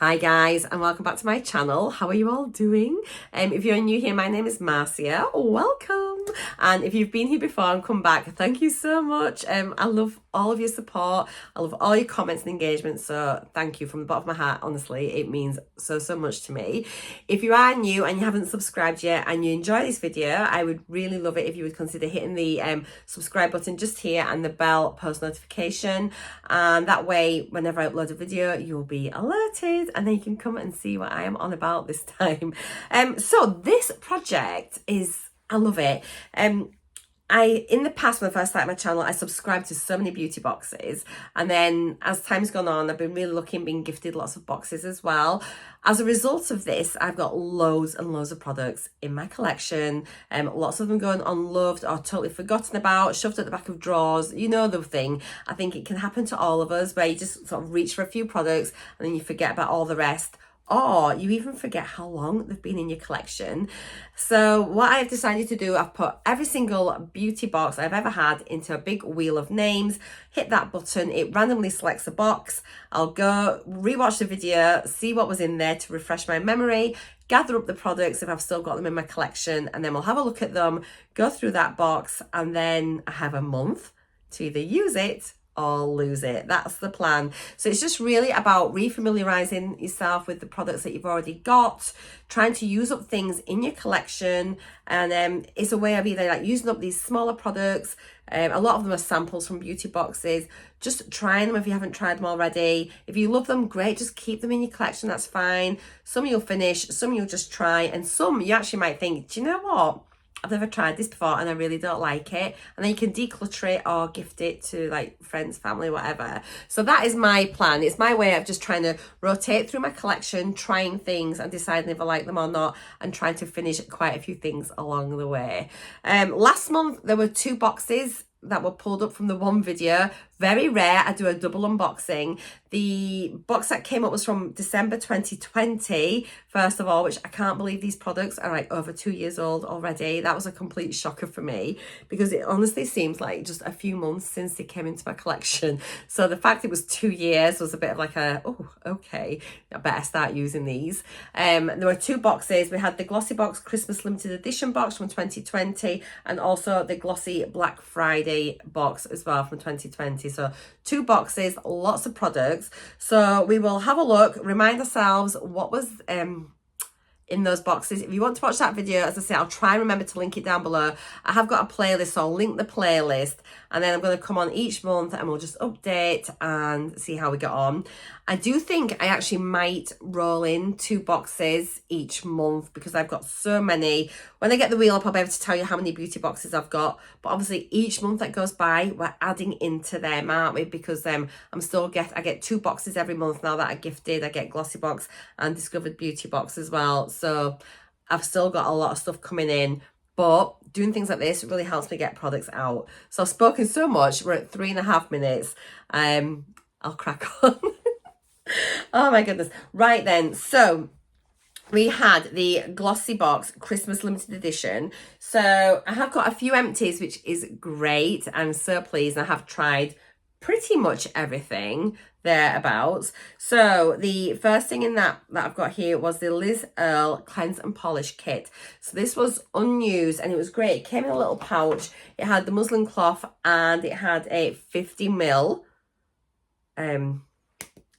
Hi guys, and welcome back to my channel. How are you all doing? If you're new here, my name is Marcia. Welcome. And if you've been here before and come back, thank you so much. I love all of your support. I love all your comments and engagement. So thank you from the bottom of my heart. Honestly, it means so much to me. If you are new and you haven't subscribed yet and you enjoy this video, I would really love it if you would consider hitting the subscribe button just here and the bell post notification. And that way, whenever I upload a video, you'll be alerted. And then you can come and see what I am on about this time. So this project I love it. In the past, when I first started my channel, I subscribed to so many beauty boxes. And then as time's gone on, I've been really lucky and being gifted lots of boxes as well. As a result of this, I've got loads and loads of products in my collection. Lots of them going unloved or totally forgotten about, shoved at the back of drawers. You know the thing. I think it can happen to all of us where you just sort of reach for a few products and then you forget about all the rest. Or you even forget how long they've been in your collection. So what I've decided to do, I've put every single beauty box I've ever had into a big wheel of names, hit that button, it randomly selects a box. I'll go rewatch the video, see what was in there to refresh my memory, gather up the products if I've still got them in my collection, and then we'll have a look at them, go through that box, and then I have a month to either use it or lose it. That's the plan. So it's just really about refamiliarizing yourself with the products that you've already got, trying to use up things in your collection, and it's a way of either like using up these smaller products. A lot of them are samples from beauty boxes. Just trying them if you haven't tried them already. If you love them, great, just keep them in your collection, that's fine. Some you'll finish, some you'll just try, and some you actually might think, do you know what? I've never tried this before and I really don't like it. And then you can declutter it or gift it to like friends, family, whatever. So that is my plan. It's my way of just trying to rotate through my collection, trying things and deciding if I like them or not, and trying to finish quite a few things along the way. Last month, there were 2 boxes that were pulled up from the one video. Very rare, I do a double unboxing. The box that came up was from December 2020, first of all, which I can't believe these products are like over 2 years old already. That was a complete shocker for me because it honestly seems like just a few months since they came into my collection. So the fact it was 2 years was a bit of like oh, okay, I better start using these. There were 2 boxes. We had the GLOSSYBOX Christmas Limited Edition box from 2020 and also the Glossy Black Friday box as well from 2020. So 2 boxes, lots of products. So we will have a look, remind ourselves what was in those boxes. If you want to watch that video, as I say, I'll try and remember to link it down below. I have got a playlist, so I'll link the playlist, and then I'm going to come on each month and we'll just update and see how we get on. I do think I actually might roll in 2 boxes each month because I've got so many. When I get the wheel up, I'll be able to tell you how many beauty boxes I've got. But obviously each month that goes by, we're adding into them, aren't we? Because I get 2 boxes every month now that I gifted. I get GLOSSYBOX and Discovered Beauty Box as well. So I've still got a lot of stuff coming in. But doing things like this really helps me get products out. So I've spoken so much. We're at 3.5 minutes. I'll crack on. Oh my goodness. Right then. So we had the GLOSSYBOX Christmas Limited Edition. So I have got a few empties, which is great. I'm so pleased. I have tried pretty much everything thereabouts. So the first thing in that I've got here was the Liz Earle Cleanse and Polish Kit. So this was unused and it was great. It came in a little pouch. It had the muslin cloth and it had a 50ml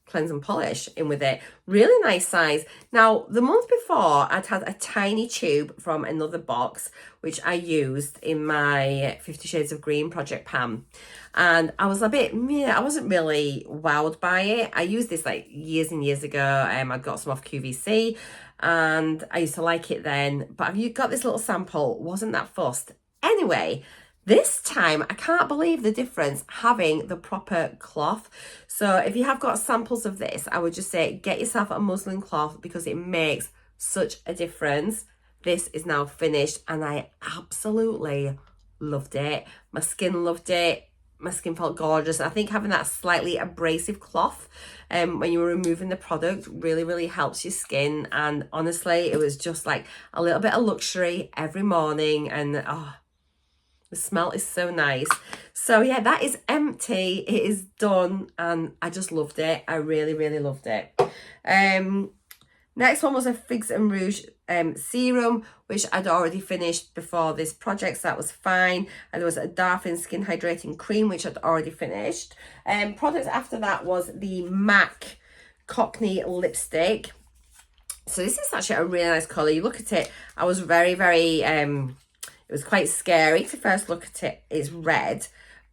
cleanse and polish in with it. Really nice size. Now, the month before, I'd had a tiny tube from another box, which I used in my 50 Shades of Green Project Pan. And I was a bit, I wasn't really wowed by it. I used this like years and years ago. I got some off QVC and I used to like it then. But have you got this little sample? Wasn't that fussed. Anyway, this time, I can't believe the difference having the proper cloth. So if you have got samples of this, I would just say get yourself a muslin cloth because it makes such a difference. This is now finished and I absolutely loved it. My skin loved it. My skin felt gorgeous. I think having that slightly abrasive cloth when you're removing the product really helps your skin. And honestly, it was just like a little bit of luxury every morning. And The smell is so nice. So yeah, that is empty. It is done, and I just loved it. I really, really loved it. Next one was a Figs and Rouge serum, which I'd already finished before this project, so that was fine. And there was a Darfin Skin Hydrating Cream, which I'd already finished. Product after that was the MAC Cockney Lipstick. So this is actually a really nice colour. You look at it, I was very, very, it was quite scary to first look at it. It's red,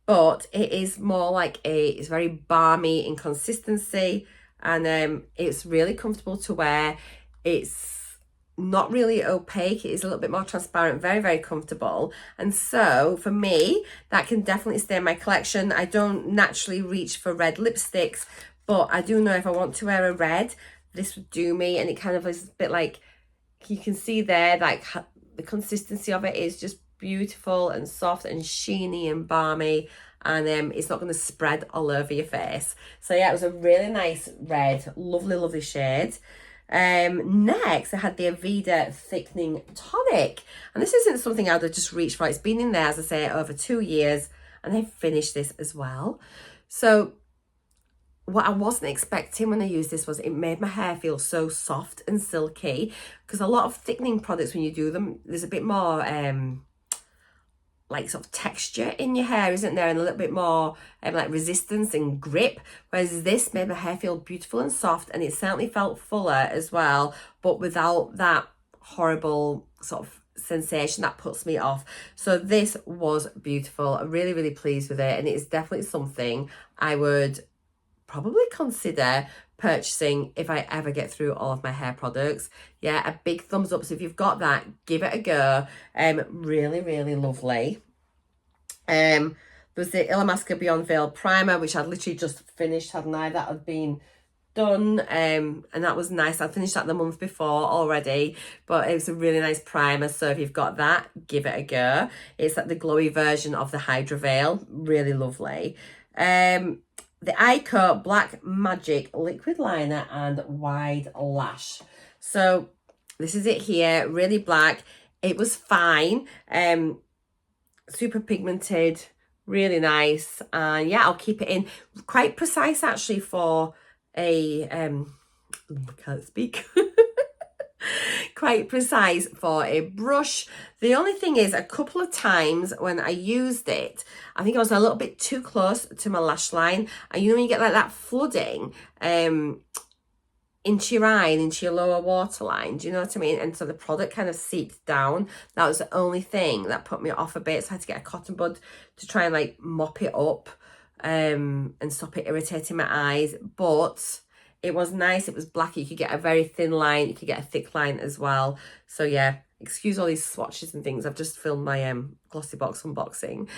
but it is more like it's very balmy in consistency. And it's really comfortable to wear. It's not really opaque. It is a little bit more transparent, very, very comfortable. And so for me, that can definitely stay in my collection. I don't naturally reach for red lipsticks, but I do know if I want to wear a red, this would do me. And it kind of is a bit like, you can see there, like the consistency of it is just beautiful and soft and sheeny and balmy. And it's not going to spread all over your face. So yeah, it was a really nice red, lovely, lovely shade. Next, I had the Aveda Thickening Tonic. And this isn't something I'd have just reached for. It's been in there, as I say, over 2 years. And I finished this as well. So what I wasn't expecting when I used this was it made my hair feel so soft and silky. Because a lot of thickening products, when you do them, there's a bit more like sort of texture in your hair, isn't there? And a little bit more like resistance and grip. Whereas this made my hair feel beautiful and soft, and it certainly felt fuller as well, but without that horrible sort of sensation that puts me off. So this was beautiful. I'm really, really pleased with it. And it is definitely something I would probably consider purchasing if I ever get through all of my hair products. Yeah, a big thumbs up. So if you've got that, give it a go. Really, really lovely. There was the Illamasqua Beyond Veil Primer, which I'd literally just finished, hadn't I? That had been done, and that was nice. I finished that the month before already, but it was a really nice primer. So if you've got that, give it a go. It's like the glowy version of the Hydra Veil. Really lovely. The Ico Black Magic Liquid Liner and Wide Lash. So this is it here, really black. It was fine. Super pigmented, really nice. And yeah, I'll keep it in. Quite precise actually for a, I can't speak. Quite precise for a brush. The only thing is, a couple of times when I used it, I think I was a little bit too close to my lash line. And you know when you get like that flooding into your eye and into your lower waterline, do you know what I mean? And so the product kind of seeped down. That was the only thing that put me off a bit. So I had to get a cotton bud to try and like mop it up and stop it irritating my eyes. But it was nice. It was black. You could get a very thin line. You could get a thick line as well. So yeah, excuse all these swatches and things. I've just filmed my GLOSSYBOX unboxing.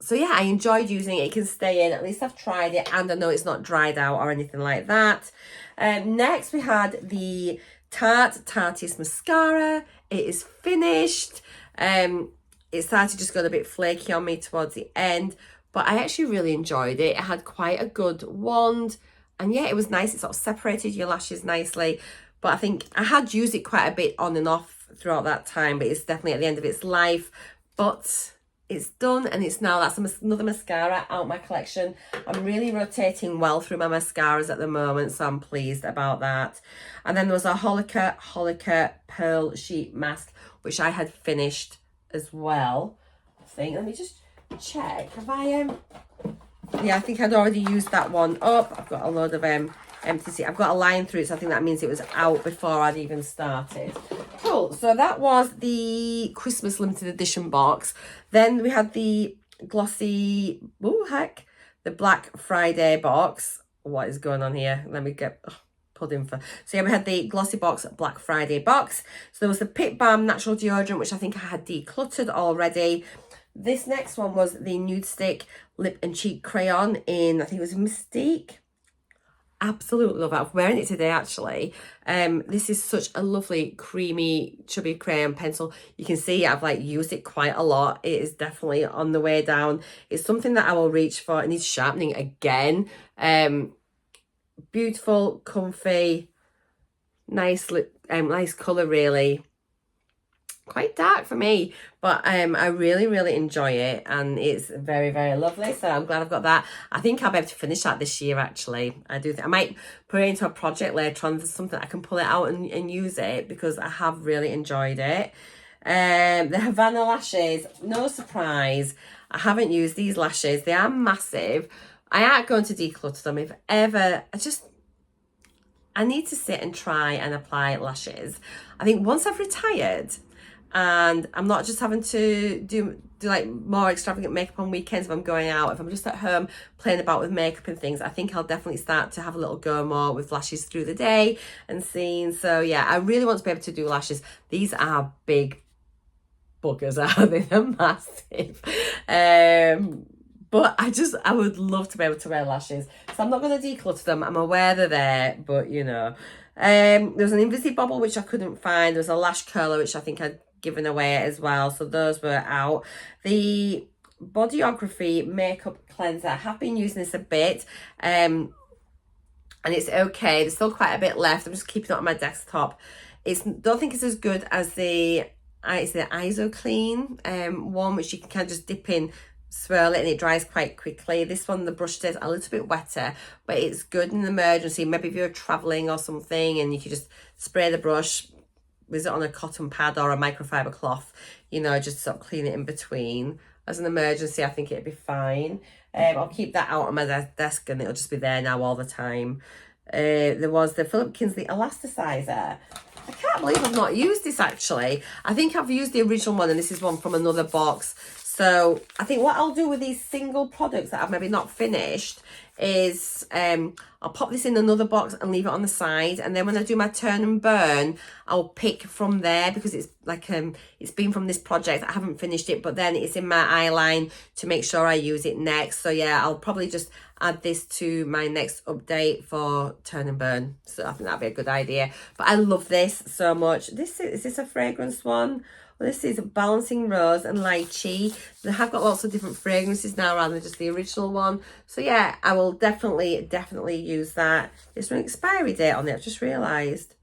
So yeah, I enjoyed using it. It can stay in. At least I've tried it, and I know it's not dried out or anything like that. Next, we had the Tarteist Mascara. It is finished. It started to just got a bit flaky on me towards the end, but I actually really enjoyed it. It had quite a good wand. And yeah, it was nice. It sort of separated your lashes nicely. But I think I had used it quite a bit on and off throughout that time. But it's definitely at the end of its life. But it's done, and it's now, that's another mascara out my collection. I'm really rotating well through my mascaras at the moment, so I'm pleased about that. And then there was a Holika Pearl Sheet Mask, which I had finished as well, I think. Let me just check. Have I... Yeah, I think I'd already used that one up. I've got a load of empty. I've got a line through it, so I think that means it was out before I'd even started. Cool. So that was the Christmas limited edition box. Then we had the glossy, the Black Friday box. What is going on here? Let me get pulled in for. So yeah, we had the GLOSSYBOX Black Friday box. So there was the Pit Balm Natural Deodorant, which I think I had decluttered already. This next one was the Nude Stick Lip and Cheek Crayon in, I think it was Mystique. Absolutely love it. I'm wearing it today, actually. This is such a lovely, creamy, chubby crayon pencil. You can see I've like used it quite a lot. It is definitely on the way down. It's something that I will reach for. It needs sharpening again. Beautiful, comfy, nice lip, nice colour, really. quite dark for me, but I really enjoy it, and it's very lovely. So I'm glad I've got that. I think I'll be able to finish that this year, actually. I do think I might put it into a project later on. There's something I can pull it out and use it, because I have really enjoyed it. The Havana lashes, no surprise, I haven't used these lashes. They are massive. I am going to declutter them if ever. I need to sit and try and apply lashes. I think once I've retired and I'm not just having to do like more extravagant makeup on weekends if I'm going out, if I'm just at home playing about with makeup and things, I think I'll definitely start to have a little go more with lashes through the day and seeing. So yeah, I really want to be able to do lashes. These are big buggers, are they? They're massive. But I would love to be able to wear lashes. So I'm not going to declutter them. I'm aware they're there, but you know. There was an Invisibobble which I couldn't find. There was a lash curler which I think I'd given away as well. So those were out. The Bodyography makeup cleanser, I have been using this a bit. And it's okay. There's still quite a bit left. I'm just keeping it on my desktop. Don't think it's as good as the ISO Clean one, which you can kind of just dip in, swirl it, and it dries quite quickly. This one, the brush is a little bit wetter, but it's good in an emergency. Maybe if you're traveling or something and you can just spray the brush, was it on a cotton pad or a microfiber cloth, you know, just sort of clean it in between. As an emergency, I think it'd be fine. I'll keep that out on my desk and it'll just be there now all the time. There was the Philip Kinsley Elasticizer. I can't believe I've not used this, actually. I think I've used the original one, and this is one from another box. So I think what I'll do with these single products that I've maybe not finished is I'll pop this in another box and leave it on the side, and then when I do my turn and burn, I'll pick from there, because it's like it's been from this project. I haven't finished it, but then it's in my eye line to make sure I use it next. So yeah, I'll probably just add this to my next update for turn and burn. So I think that'd be a good idea. But I love this so much. Is this a fragrance one? Well, this is Balancing Rose and Lychee. They have got lots of different fragrances now rather than just the original one. So yeah, I will definitely use that. There's an expiry date on it, I've just realised.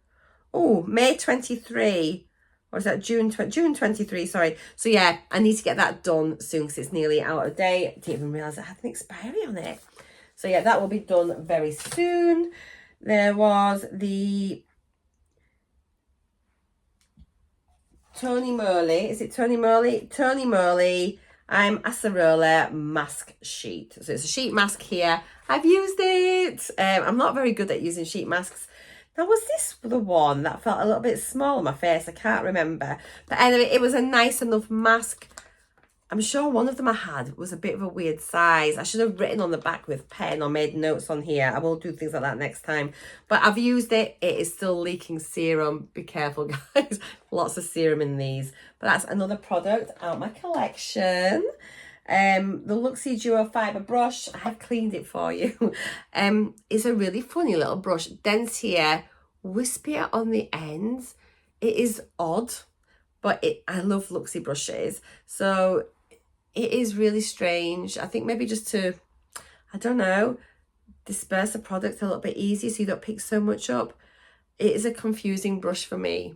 Oh, May 23. Or is that June 23, sorry. So yeah, I need to get that done soon because it's nearly out of date. I didn't even realise it had an expiry on it. So yeah, that will be done very soon. There was the Tony Moly. Is it Tony Moly? Tony Moly Acerola mask sheet. So it's a sheet mask here. I've used it. I'm not very good at using sheet masks. Now, was this the one that felt a little bit small on my face? I can't remember. But anyway, it was a nice enough mask. I'm sure one of them I had was a bit of a weird size. I should have written on the back with pen or made notes on here. I will do things like that next time. But I've used it. It is still leaking serum. Be careful, guys. Lots of serum in these. But that's another product out of my collection. The Luxie Duo Fibre brush. I have cleaned it for you. It's a really funny little brush. Dense here, wispier on the ends. It is odd, but I love Luxie brushes. So it is really strange. I think maybe just to, I don't know, disperse the product a little bit easier so you don't pick so much up. It is a confusing brush for me,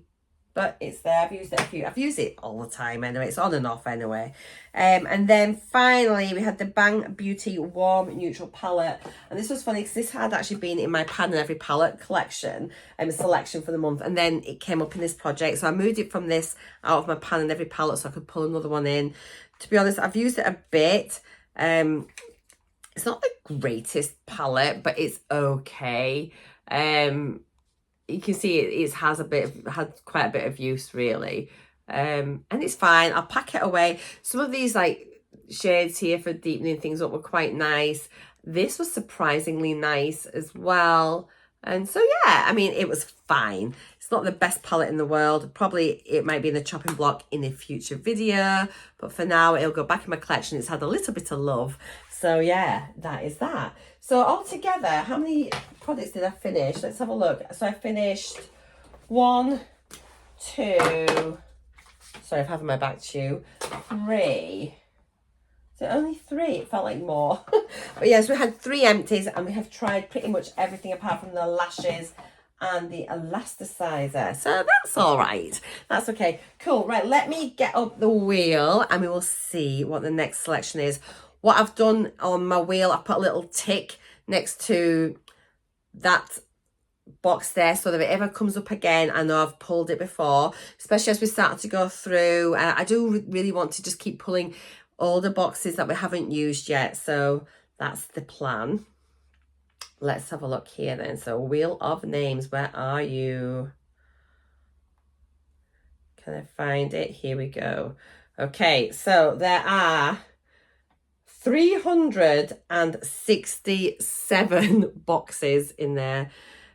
but it's there. I've used it I've used it all the time anyway. It's on and off anyway. And then finally we had the Bang Beauty Warm Neutral Palette. And this was funny because this had actually been in my Pan and Every Palette collection, selection for the month. And then it came up in this project. So I moved it from this out of my Pan and Every Palette so I could pull another one in. To be honest, I've used it a bit. It's not the greatest palette, but it's okay. You can see it has had quite a bit of use really, and it's fine. I'll pack it away. Some of these like shades here for deepening things up were quite nice. This was surprisingly nice as well, and so yeah, I mean, it was fine. It's not the best palette in the world. Probably it might be in the chopping block in a future video, but for now it'll go back in my collection. It's had a little bit of love. So yeah, that is that. So altogether, how many products did I finish? Let's have a look. So I finished 1, 2, sorry, I'm having my back to you, 3. Is it only 3? It felt like more. But yes, we had 3 empties and we have tried pretty much everything apart from the lashes and the elasticizer. So that's all right. That's okay. Cool. Right, let me get up the wheel and we will see what the next selection is. What I've done on my wheel, I put a little tick next to that box there so that if it ever comes up again, I know I've pulled it before, especially as we start to go through. I do really want to just keep pulling all the boxes that we haven't used yet. So that's the plan. Let's have a look here then. So wheel of names, where are you? Can I find it? Here we go. Okay, so there are 367 boxes in there.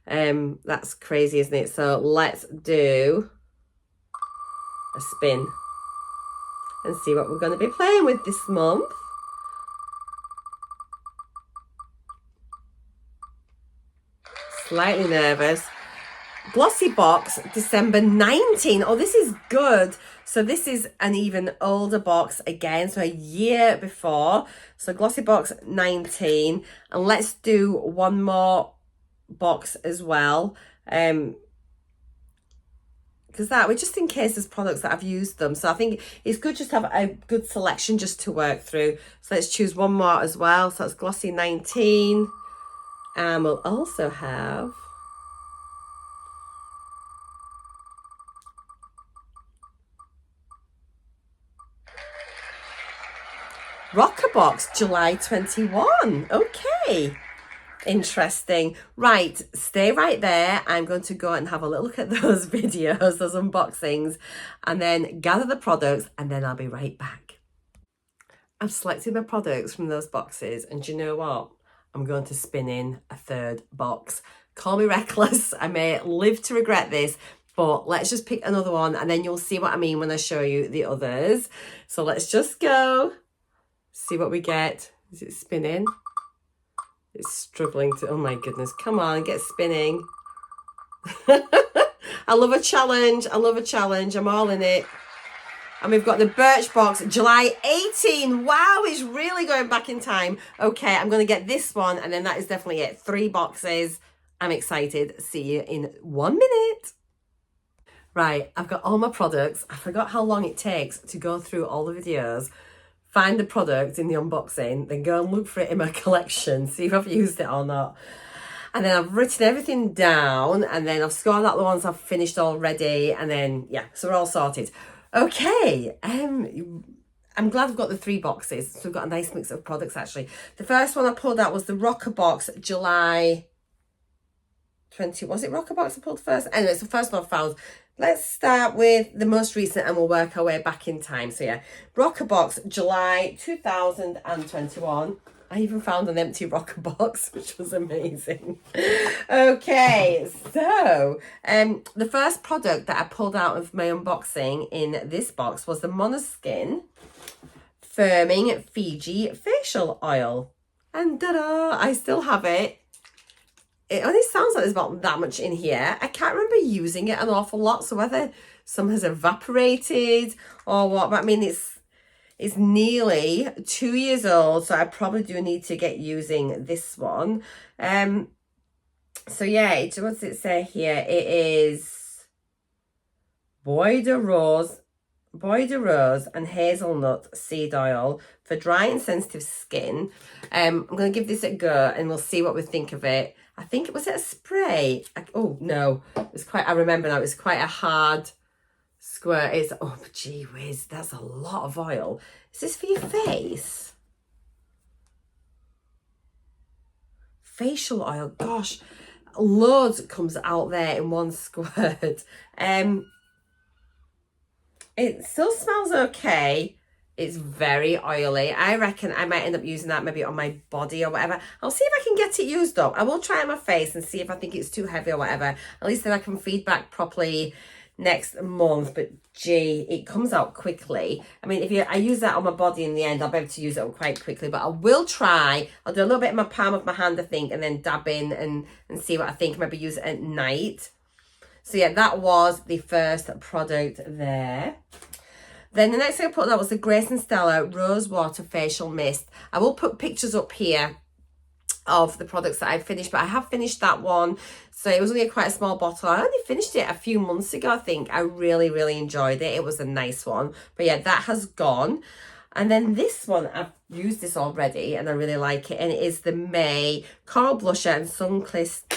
That's crazy, isn't it? So let's do a spin and see what we're going to be playing with this month. Slightly nervous. GLOSSYBOX December 19. Oh, this is good. So this is an even older box again, so a year before. So GLOSSYBOX 19. And let's do one more box as well. Because that we're just in case there's products that I've used them. So I think it's good just to have a good selection just to work through. So let's choose one more as well. So that's Glossy 19. And we'll also have Rockerbox July 21. Okay. Interesting. Right, stay right there. I'm going to go and have a little look at those videos, those unboxings, and then gather the products, and then I'll be right back. I've selected my products from those boxes, and do you know what? I'm going to spin in a third box. Call me reckless. I may live to regret this, but let's just pick another one, and then you'll see what I mean when I show you the others. So let's just go. See what we get. Is it spinning? It's struggling to, oh my goodness. Come on, get spinning. I love a challenge. I love a challenge. I'm all in it. And we've got the Birchbox July 18. Wow, it's really going back in time. Okay, I'm going to get this one, and then that is definitely it. 3 boxes. I'm excited. See you in 1 minute. Right, I've got all my products. I forgot how long it takes to go through all the videos, find the product in the unboxing, then go and look for it in my collection, see if I've used it or not. And then I've written everything down, and then I've scored out the ones I've finished already, and then, yeah, so we're all sorted. Okay, I'm glad I've got the 3 boxes. So we've got a nice mix of products, actually. The first one I pulled out was the Rockerbox July 20. Was it Rockerbox I pulled first? Anyway, it's the first one I found. Let's start with the most recent and we'll work our way back in time. So yeah, Rockerbox July 2021. I even found an empty Rockerbox, which was amazing. Okay, so the first product that I pulled out of my unboxing in this box was the Monoskin Firming Fiji Facial Oil. And ta-da, I still have it. It only sounds like there's about that much in here. I can't remember using it an awful lot, so whether some has evaporated or what, but I mean, it's nearly 2 years old, so I probably do need to get using this one. So yeah, what does it say here? It is Bois de Rose and hazelnut seed oil for dry and sensitive skin. I'm going to give this a go and we'll see what we think of it. I think it was a spray. Oh no, it was quite, I remember now, it was quite a hard squirt. It's, oh gee whiz, that's a lot of oil. Is this for your face? Facial oil, gosh, loads comes out there in one squirt. It still smells okay. It's very oily. I reckon I might end up using that maybe on my body or whatever. I'll see if I can get it used up. I will try it on my face and see if I think it's too heavy or whatever. At least then I can feedback properly next month. But gee, it comes out quickly. I mean, I use that on my body in the end, I'll be able to use it up quite quickly. But I will try. I'll do a little bit in my palm of my hand, I think, and then dab in and see what I think. Maybe use it at night. So yeah, that was the first product there. Then the next thing I put that was the Grace and Stella Rose Water Facial Mist. I will put pictures up here of the products that I've finished, but I have finished that one. So it was only quite a small bottle. I only finished it a few months ago, I think. I really, really enjoyed it. It was a nice one. But yeah, that has gone. And then this one, I've used this already and I really like it. And it is the May Coral Blusher and Sun-Kissed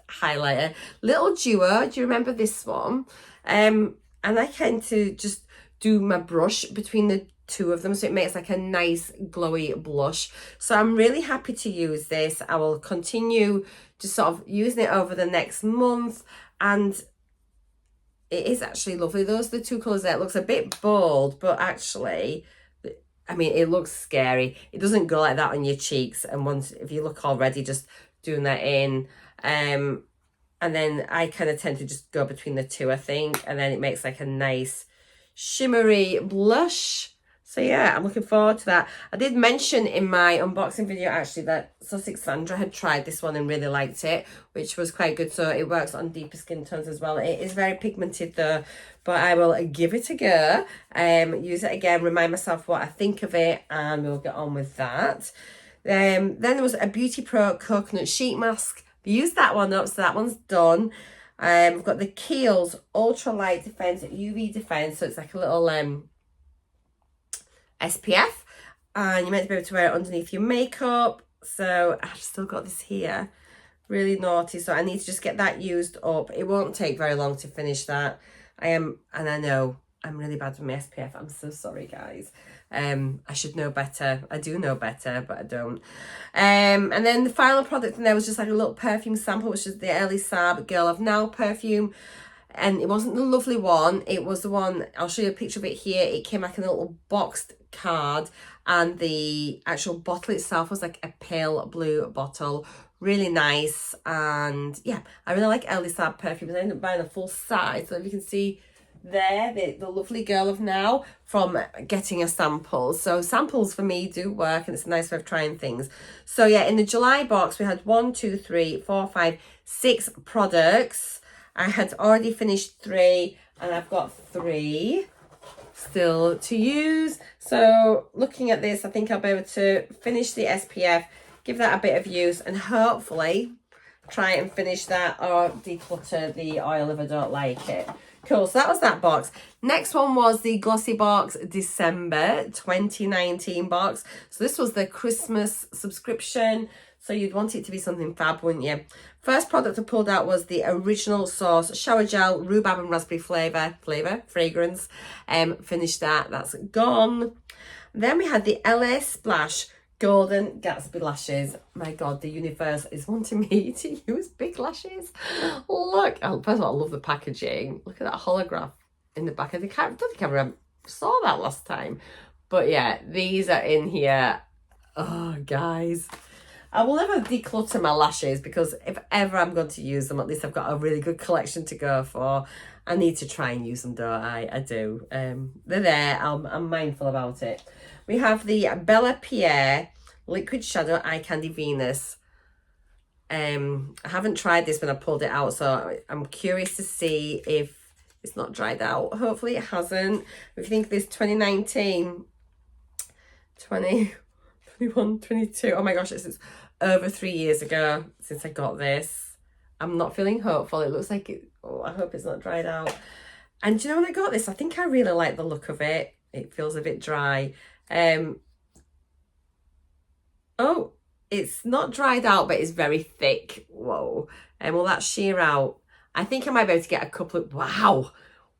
Highlighter. Little duo. Do you remember this one? And I tend to just do my brush between the two of them, so it makes like a nice glowy blush. So I'm really happy to use this. I will continue just sort of using it over the next month, and it is actually lovely. Those are the two colours there. It looks a bit bold, but actually, I mean, it looks scary. It doesn't go like that on your cheeks. And once, if you look already, just doing that in, and then I kind of tend to just go between the two, I think, and then it makes like a nice shimmery blush. So yeah, I'm looking forward to that. I did mention in my unboxing video actually that Sussex Sandra had tried this one and really liked it, which was quite good. So it works on deeper skin tones as well. It is very pigmented though, but I will give it a go. Use it again, remind myself what I think of it, and we'll get on with that. Then there was a Beauty Pro Coconut Sheet Mask. We used that one up, so that one's done. We've got the Kiehl's Ultra Light Defense UV Defense, so it's like a little SPF, and you're meant to be able to wear it underneath your makeup. So I've still got this here, really naughty, so I need to just get that used up. It won't take very long to finish that. And I know I'm really bad with my SPF. I'm so sorry, guys. I should know better. I do know better, but I don't. And then the final product in there was just like a little perfume sample, which is the Early Sab Girl of Now perfume. And it wasn't the lovely one. It was the one, I'll show you a picture of it here. It came like in a little boxed card, and the actual bottle itself was like a pale blue bottle. Really nice. And yeah, I really like Early Sab perfumes. I ended up buying a full size. So if you can see there, the lovely Girl of Now, from getting a sample. So samples for me do work, and it's a nice way of trying things. So yeah, in the July box, we had 1, 2, 3, 4, 5, 6 products. I had already finished 3, and I've got 3 still to use. So looking at this, I think I'll be able to finish the SPF, give that a bit of use, and hopefully try and finish that or declutter the oil if I don't like it. Cool, so that was that box. Next one was the GLOSSYBOX December 2019 box. So this was the Christmas subscription. So you'd want it to be something fab, wouldn't you? First product I pulled out was the Original Source Shower Gel Rhubarb and Raspberry fragrance. Finished that, that's gone. Then we had the LA Splash Golden Gatsby lashes. My God, the universe is wanting me to use big lashes. Look, first of all, I love the packaging. Look at that holograph in the back. I don't think I ever saw that last time. But yeah, these are in here. Oh, guys. I will never declutter my lashes, because if ever I'm going to use them, at least I've got a really good collection to go for. I need to try and use them, don't I? I do. They're there. I'm mindful about it. We have the Bella Pierre Liquid Shadow Eye Candy Venus. I haven't tried this when I pulled it out, so I'm curious to see if it's not dried out. Hopefully it hasn't. If you think this 2019, 20, 21, 22, oh my gosh, this is over 3 years ago since I got this. I'm not feeling hopeful. It looks like it, oh, I hope it's not dried out. And do you know when I got this, I think I really like the look of it. It feels a bit dry. Oh, it's not dried out, but it's very thick. Whoa. And will that shear out? I think I might be able to get a couple of, wow.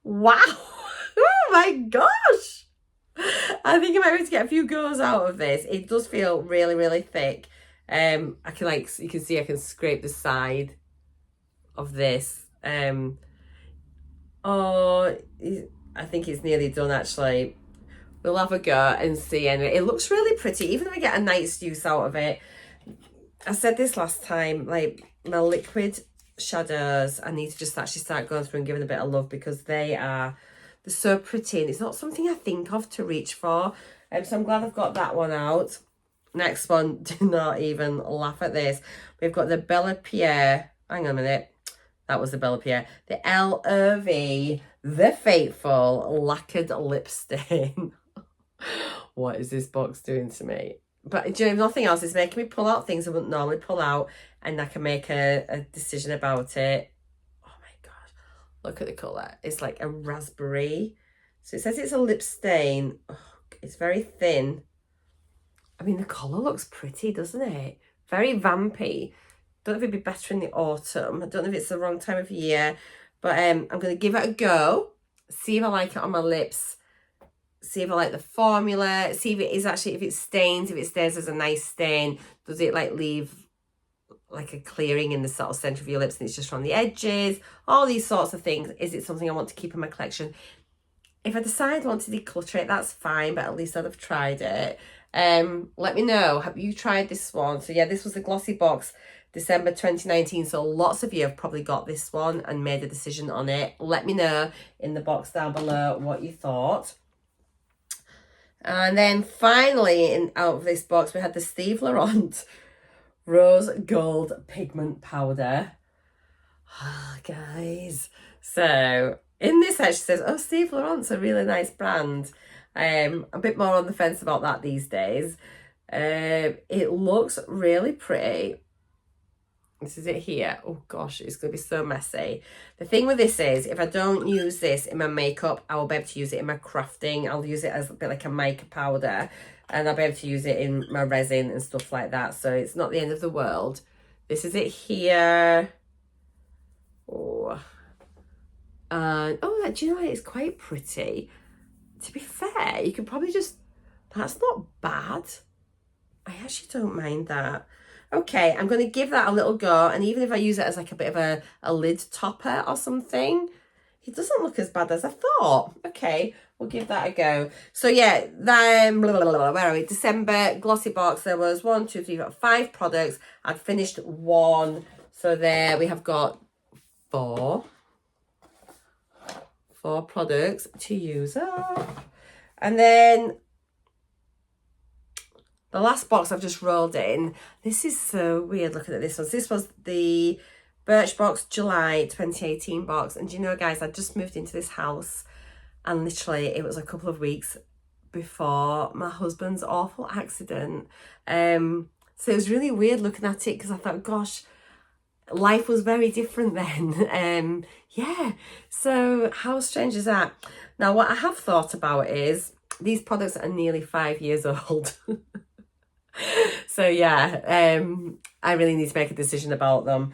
Oh my gosh. I think I might be able to get a few goes out of this. It does feel really, really thick. I can, like, you can see I can scrape the side of this. Oh, I think it's nearly done, actually. We'll have a go and see. Anyway, it looks really pretty, even if I get a night's use out of it. I said this last time, like, my liquid shadows, I need to just actually start going through and giving a bit of love, because they're so pretty, and it's not something I think of to reach for. So I'm glad I've got that one out. Next one, do not even laugh at this. We've got the Bella Pierre. Hang on a minute. That was the Bella Pierre. The LOV, The Fateful Lacquered Lip Stain. What is this box doing to me? But do you know, if nothing else, it's making me pull out things I wouldn't normally pull out, and I can make a decision about it. Oh my God, look at the colour. It's like a raspberry. So it says it's a lip stain. Oh, it's very thin. I mean, the colour looks pretty, doesn't it? Very vampy. Don't know if it'd be better in the autumn. I don't know if it's the wrong time of year, but I'm going to give it a go. See if I like it on my lips. See if I like the formula. See if it is actually, if it stains, if it stays as a nice stain. Does it like leave like a clearing in the sort of centre of your lips and it's just from the edges? All these sorts of things. Is it something I want to keep in my collection? If I decide I want to declutter it, that's fine, but at least I'd have tried it. Let me know. Have you tried this one? So yeah, this was the GLOSSYBOX December 2019. So lots of you have probably got this one and made a decision on it. Let me know in the box down below what you thought. And then finally, out of this box, we had the Steve Laurent Rose Gold Pigment Powder. Oh, guys. So in this actually says, oh, Steve Laurent's a really nice brand. I'm a bit more on the fence about that these days. It looks really pretty. This is it here. Oh gosh, it's going to be so messy. The thing with this is, if I don't use this in my makeup, I will be able to use it in my crafting. I'll use it as a bit like a mica powder, and I'll be able to use it in my resin and stuff like that. So it's not the end of the world. This is it here. Oh, do you know what? It's quite pretty. To be fair, you could probably just, that's not bad. I actually don't mind that. Okay, I'm going to give that a little go. And even if I use it as like a bit of a lid topper or something, it doesn't look as bad as I thought. Okay, we'll give that a go. So yeah, then, where are we? December GLOSSYBOX. There was 1, 2, 3, 4, 5 products. I'd finished 1. So there we have got 4 products to use up. And then the last box I've just rolled in. This is so weird looking at this one. So this was the Birchbox July 2018 box. And do you know, guys, I just moved into this house and literally it was a couple of weeks before my husband's awful accident. So it was really weird looking at it because I thought, gosh, life was very different then. Yeah, so how strange is that? Now, what I have thought about is these products are nearly 5 years old. So yeah, I really need to make a decision about them.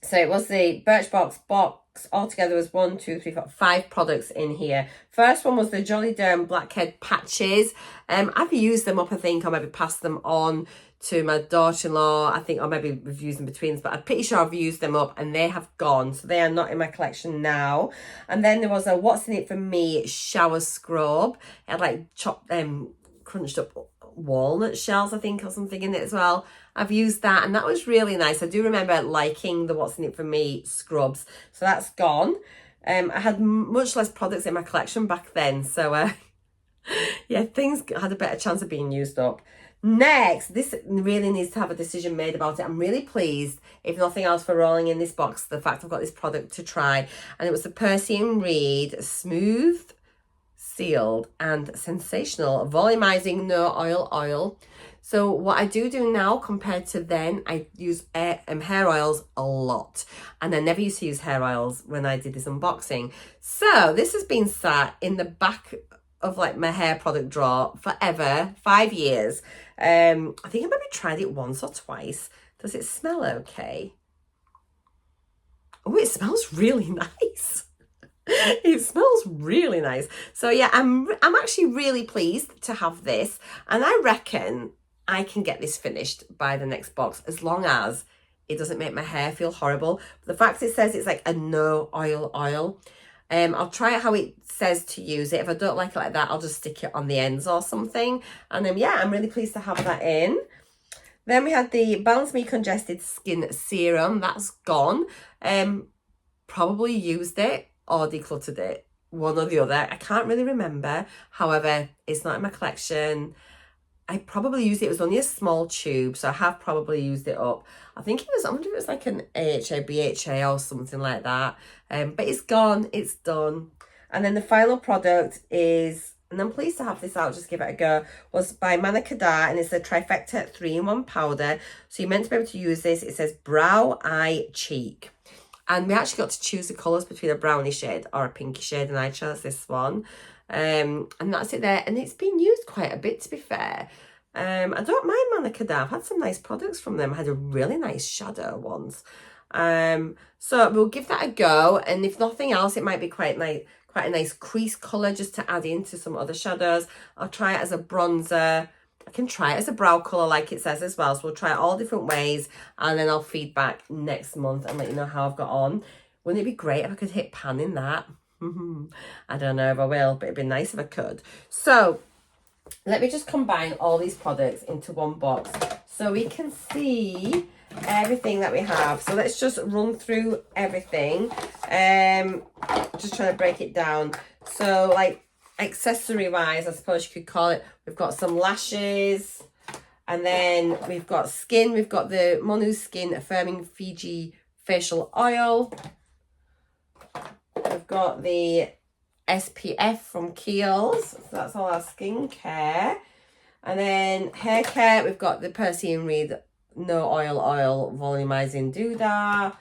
So it was the Birchbox box. Altogether was 1, 2, 3, 4, 5 products in here. First one was the Jolly Derm Blackhead Patches. I've used them up, I think, or maybe passed them on to my daughter-in-law, I think, or maybe we've used them between us, but I'm pretty sure I've used them up and they have gone. So they are not in my collection now. And then there was a What's in It For Me shower scrub. It had like chopped, crunched up walnut shells, I think, or something in it as well. I've used that and that was really nice. I do remember liking the What's in It For Me scrubs. So that's gone. I had much less products in my collection back then. So yeah, things had a better chance of being used up. Next, this really needs to have a decision made about it. I'm really pleased, if nothing else, for rolling in this box, the fact I've got this product to try. And it was the Percy and Reed Smooth, Sealed and Sensational Volumizing No Oil Oil. So what I do now compared to then, I use hair oils a lot. And I never used to use hair oils when I did this unboxing. So this has been sat in the back of like my hair product drawer forever, 5 years. I think I maybe tried it once or twice. Does it smell okay? Oh, it smells really nice. It smells really nice. So yeah, I'm actually really pleased to have this, and I reckon I can get this finished by the next box as long as it doesn't make my hair feel horrible. But the fact it says it's like a no oil oil, I'll try it how it says to use it. If I don't like it like that, I'll just stick it on the ends or something. And then yeah, I'm really pleased to have that in. Then we had the Balance Me Congested Skin Serum. That's gone. Probably used it or decluttered it, one or the other. I can't really remember. However, it's not in my collection. I probably used it. It was only a small tube, so I have probably used it up. I think it was, I wonder if it was like an AHA, BHA or something like that. But it's gone, it's done. And then the final product is and I'm pleased to have this out, just give it a go, was by Manakada, and it's a trifecta 3-in-1 powder. So you're meant to be able to use this. It says brow, eye, cheek. And we actually got to choose the colours between a brownie shade or a pinky shade, and I chose this one. And that's it there. And it's been used quite a bit, to be fair. I don't mind Manakada. I've had some nice products from them. I had a really nice shadow once. So we'll give that a go. And if nothing else, it might be quite a nice crease colour just to add into some other shadows. I'll try it as a bronzer. I can try it as a brow colour like it says as well. So we'll try it all different ways, and then I'll feed back next month and let you know how I've got on. Wouldn't it be great if I could hit pan in that? I don't know if I will, but it'd be nice if I could. So let me just combine all these products into one box so we can see everything that we have. So let's just run through everything. Just trying to break it down. So like accessory wise, I suppose you could call it, we've got some lashes, and then we've got skin. We've got the Monu Skin Affirming Fiji Facial Oil. We've got the SPF from Kiehl's. So that's all our skincare. And then hair care, we've got the Percy and Reed No Oil Volumizing Doodah.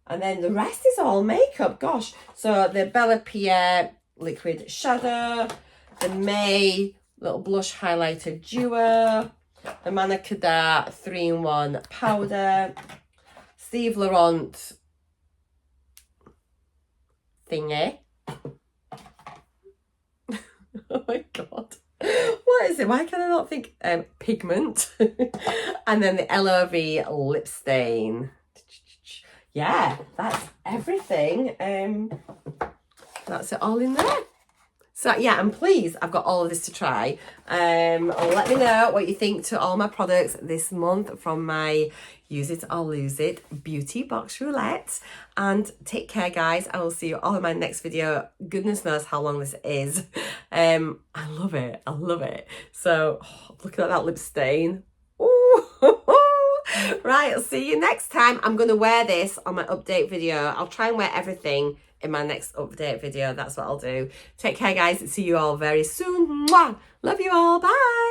And then the rest is all makeup, gosh. So the Bella Pierre Liquid Shadow, the May Little Blush Highlighter Duo, the Manakada 3-in-1 Powder, Steve Laurent thingy. Oh my God. What is it? Why can I not think? Pigment. And then the LOV lip stain. Yeah, that's everything. That's it all in there. So yeah, and please, I've got all of this to try. Let me know what you think to all my products this month from my Use It or Lose It beauty box roulette. And take care, guys. I will see you all in my next video. Goodness knows how long this is. I love it. I love it. So look at that lip stain. Ooh. Right, I'll see you next time. I'm going to wear this on my update video. I'll try and wear everything in my next update video. That's what I'll do. Take care, guys. See you all very soon. Mwah! Love you all. Bye.